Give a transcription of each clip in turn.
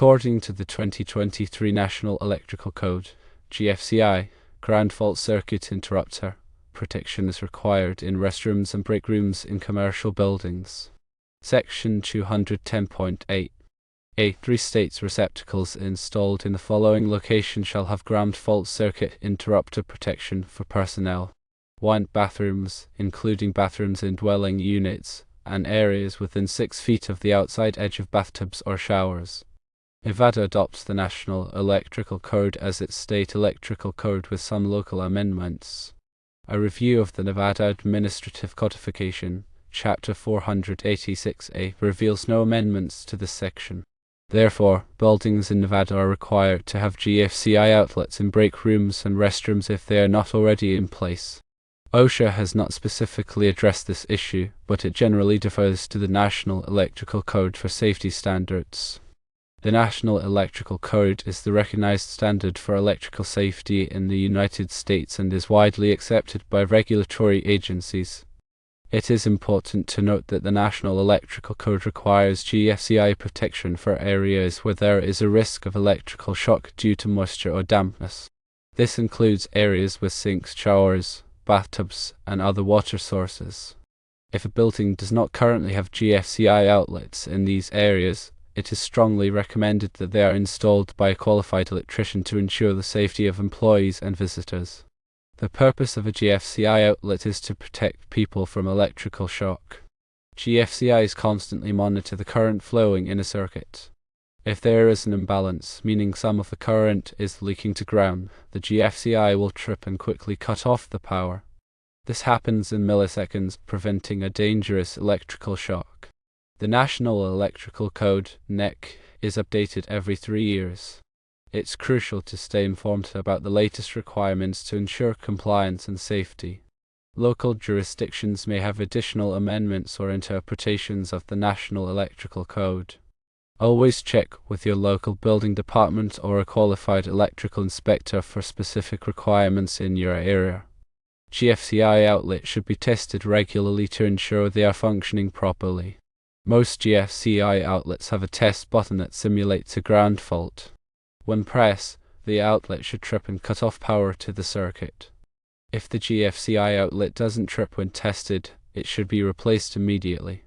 According to the 2023 National Electrical Code, GFCI, ground fault circuit interrupter protection is required in restrooms and break rooms in commercial buildings. Section 210.8 A3 states receptacles installed in the following location shall have ground fault circuit interrupter protection for personnel. 1. Bathrooms, including bathrooms in dwelling units and areas within 6 feet of the outside edge of bathtubs or showers. Nevada adopts the National Electrical Code as its state electrical code with some local amendments. A review of the Nevada Administrative Codification, Chapter 486A, reveals no amendments to this section. Therefore, buildings in Nevada are required to have GFCI outlets in break rooms and restrooms if they are not already in place. OSHA has not specifically addressed this issue, but it generally defers to the National Electrical Code for safety standards. The National Electrical Code is the recognized standard for electrical safety in the United States and is widely accepted by regulatory agencies. It is important to note that the National Electrical Code requires GFCI protection for areas where there is a risk of electrical shock due to moisture or dampness. This includes areas with sinks, showers, bathtubs, and other water sources. If a building does not currently have GFCI outlets in these areas, it is strongly recommended that they are installed by a qualified electrician to ensure the safety of employees and visitors. The purpose of a GFCI outlet is to protect people from electrical shock. GFCIs constantly monitor the current flowing in a circuit. If there is an imbalance, meaning some of the current is leaking to ground, the GFCI will trip and quickly cut off the power. This happens in milliseconds, preventing a dangerous electrical shock. The National Electrical Code, NEC, is updated every 3 years. It's crucial to stay informed about the latest requirements to ensure compliance and safety. Local jurisdictions may have additional amendments or interpretations of the National Electrical Code. Always check with your local building department or a qualified electrical inspector for specific requirements in your area. GFCI outlets should be tested regularly to ensure they are functioning properly. Most GFCI outlets have a test button that simulates a ground fault. When pressed, the outlet should trip and cut off power to the circuit. If the GFCI outlet doesn't trip when tested, it should be replaced immediately.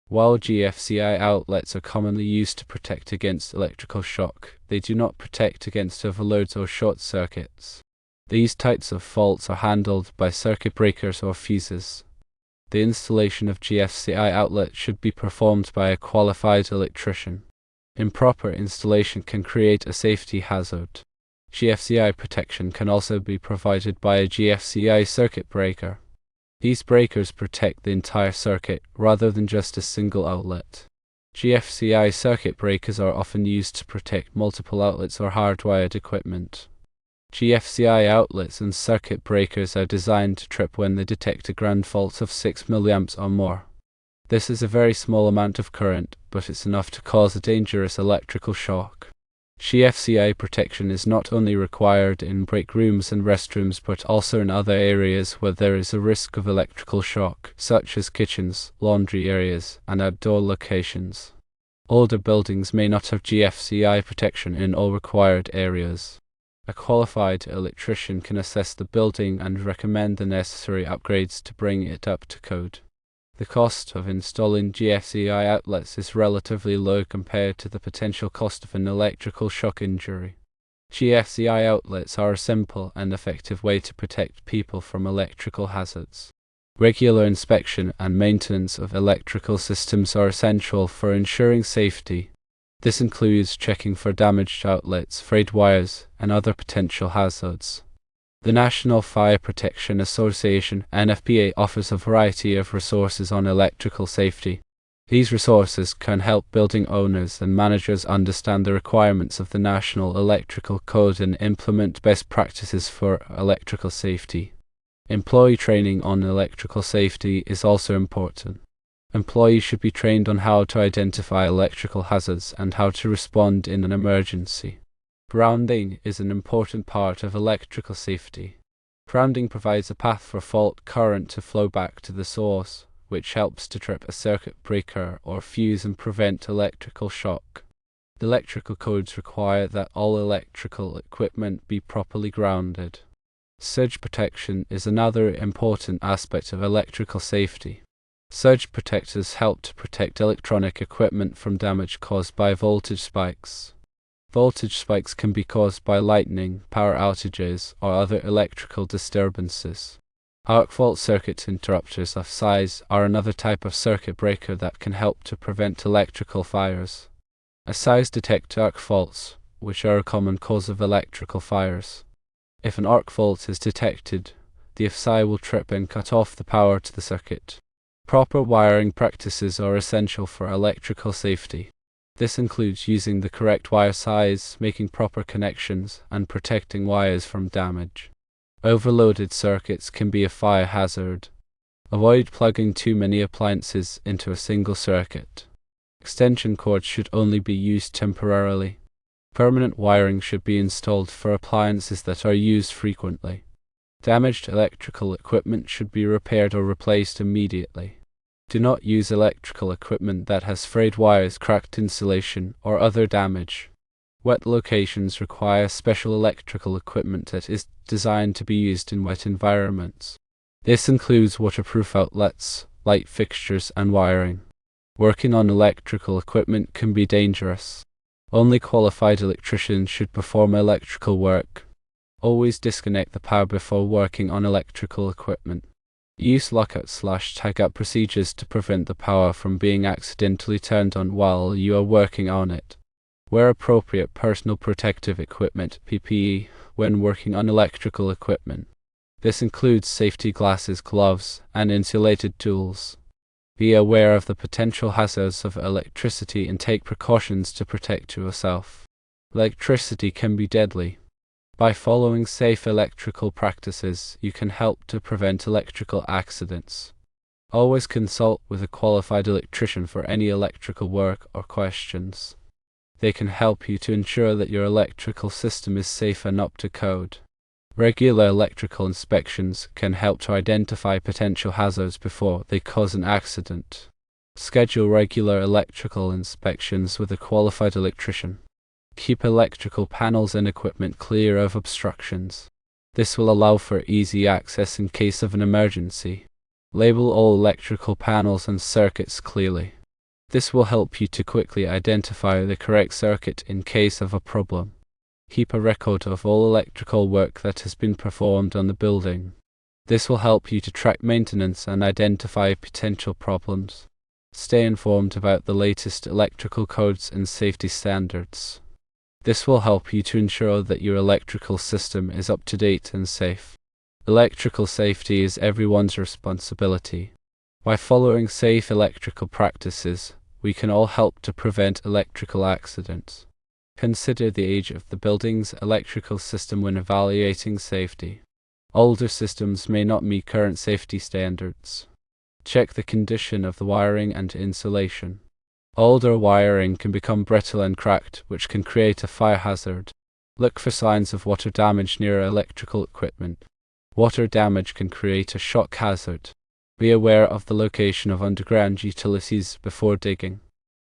While GFCI outlets are commonly used to protect against electrical shock, they do not protect against overloads or short circuits. These types of faults are handled by circuit breakers or fuses. The installation of GFCI outlets should be performed by a qualified electrician. Improper installation can create a safety hazard. GFCI protection can also be provided by a GFCI circuit breaker. These breakers protect the entire circuit rather than just a single outlet. GFCI circuit breakers are often used to protect multiple outlets or hardwired equipment. GFCI outlets and circuit breakers are designed to trip when they detect a ground fault of 6 mA or more. This is a very small amount of current, but it's enough to cause a dangerous electrical shock. GFCI protection is not only required in break rooms and restrooms but also in other areas where there is a risk of electrical shock, such as kitchens, laundry areas, and outdoor locations. Older buildings may not have GFCI protection in all required areas. A qualified electrician can assess the building and recommend the necessary upgrades to bring it up to code. The cost of installing GFCI outlets is relatively low compared to the potential cost of an electrical shock injury. GFCI outlets are a simple and effective way to protect people from electrical hazards. Regular inspection and maintenance of electrical systems are essential for ensuring safety. This includes checking for damaged outlets, frayed wires, and other potential hazards. The National Fire Protection Association (NFPA) offers a variety of resources on electrical safety. These resources can help building owners and managers understand the requirements of the National Electrical Code and implement best practices for electrical safety. Employee training on electrical safety is also important. Employees should be trained on how to identify electrical hazards and how to respond in an emergency. Grounding is an important part of electrical safety. Grounding provides a path for fault current to flow back to the source, which helps to trip a circuit breaker or fuse and prevent electrical shock. The electrical codes require that all electrical equipment be properly grounded. Surge protection is another important aspect of electrical safety. Surge protectors help to protect electronic equipment from damage caused by voltage spikes. Voltage spikes can be caused by lightning, power outages, or other electrical disturbances. Arc fault circuit interrupters of size are another type of circuit breaker that can help to prevent electrical fires. ASIs detect arc faults, which are a common cause of electrical fires. If an arc fault is detected, the ASI will trip and cut off the power to the circuit. Proper wiring practices are essential for electrical safety. This includes using the correct wire size, making proper connections, and protecting wires from damage. Overloaded circuits can be a fire hazard. Avoid plugging too many appliances into a single circuit. Extension cords should only be used temporarily. Permanent wiring should be installed for appliances that are used frequently. Damaged electrical equipment should be repaired or replaced immediately. Do not use electrical equipment that has frayed wires, cracked insulation, or other damage. Wet locations require special electrical equipment that is designed to be used in wet environments. This includes waterproof outlets, light fixtures, and wiring. Working on electrical equipment can be dangerous. Only qualified electricians should perform electrical work. Always disconnect the power before working on electrical equipment. Use lockout/tagout procedures to prevent the power from being accidentally turned on while you are working on it. Wear appropriate personal protective equipment (PPE) when working on electrical equipment. This includes safety glasses, gloves, and insulated tools. Be aware of the potential hazards of electricity and take precautions to protect yourself. Electricity can be deadly. By following safe electrical practices, you can help to prevent electrical accidents. Always consult with a qualified electrician for any electrical work or questions. They can help you to ensure that your electrical system is safe and up to code. Regular electrical inspections can help to identify potential hazards before they cause an accident. Schedule regular electrical inspections with a qualified electrician. Keep electrical panels and equipment clear of obstructions. This will allow for easy access in case of an emergency. Label all electrical panels and circuits clearly. This will help you to quickly identify the correct circuit in case of a problem. Keep a record of all electrical work that has been performed on the building. This will help you to track maintenance and identify potential problems. Stay informed about the latest electrical codes and safety standards. This will help you to ensure that your electrical system is up to date and safe. Electrical safety is everyone's responsibility. By following safe electrical practices, we can all help to prevent electrical accidents. Consider the age of the building's electrical system when evaluating safety. Older systems may not meet current safety standards. Check the condition of the wiring and insulation. Older wiring can become brittle and cracked, which can create a fire hazard. Look for signs of water damage near electrical equipment. Water damage can create a shock hazard. Be aware of the location of underground utilities before digging.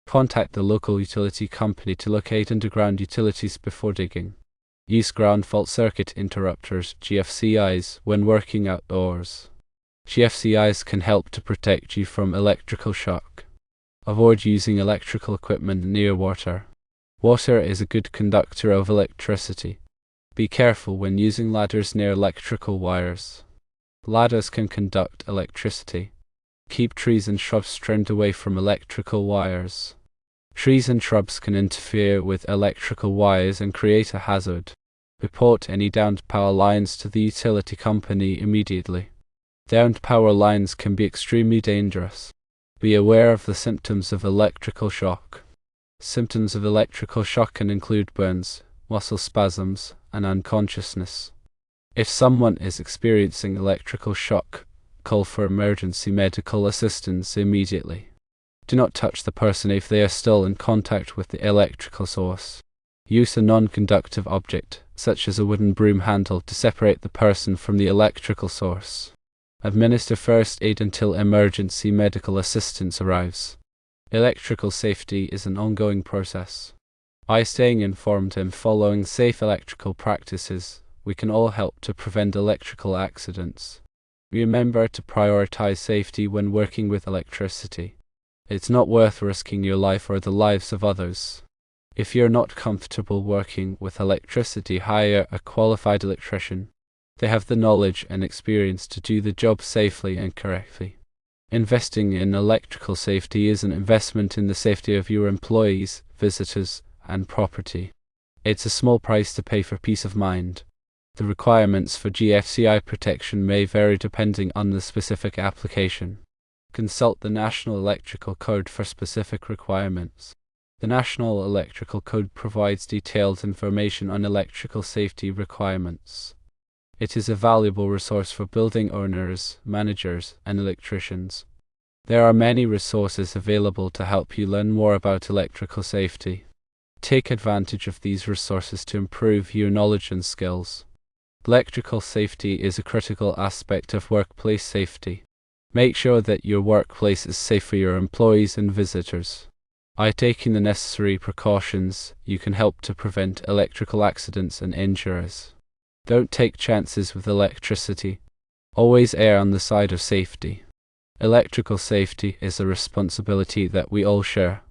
Contact the local utility company to locate underground utilities before digging. Use ground fault circuit interrupters (GFCIs) when working outdoors. GFCIs can help to protect you from electrical shock. Avoid using electrical equipment near water. Water is a good conductor of electricity. Be careful when using ladders near electrical wires. Ladders can conduct electricity. Keep trees and shrubs trimmed away from electrical wires. Trees and shrubs can interfere with electrical wires and create a hazard. Report any downed power lines to the utility company immediately. Downed power lines can be extremely dangerous. Be aware of the symptoms of electrical shock. Symptoms of electrical shock can include burns, muscle spasms, and unconsciousness. If someone is experiencing electrical shock, call for emergency medical assistance immediately. Do not touch the person if they are still in contact with the electrical source. Use a non-conductive object, such as a wooden broom handle, to separate the person from the electrical source. Administer first aid until emergency medical assistance arrives. Electrical safety is an ongoing process. By staying informed and following safe electrical practices, we can all help to prevent electrical accidents. Remember to prioritize safety when working with electricity. It's not worth risking your life or the lives of others. If you're not comfortable working with electricity, hire a qualified electrician. They have the knowledge and experience to do the job safely and correctly. Investing in electrical safety is an investment in the safety of your employees, visitors, and property. It's a small price to pay for peace of mind. The requirements for GFCI protection may vary depending on the specific application. Consult the National Electrical Code for specific requirements. The National Electrical Code provides detailed information on electrical safety requirements. It is a valuable resource for building owners, managers, and electricians. There are many resources available to help you learn more about electrical safety. Take advantage of these resources to improve your knowledge and skills. Electrical safety is a critical aspect of workplace safety. Make sure that your workplace is safe for your employees and visitors. By taking the necessary precautions, you can help to prevent electrical accidents and injuries. Don't take chances with electricity. Always err on the side of safety. Electrical safety is a responsibility that we all share.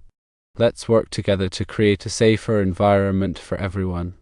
Let's work together to create a safer environment for everyone.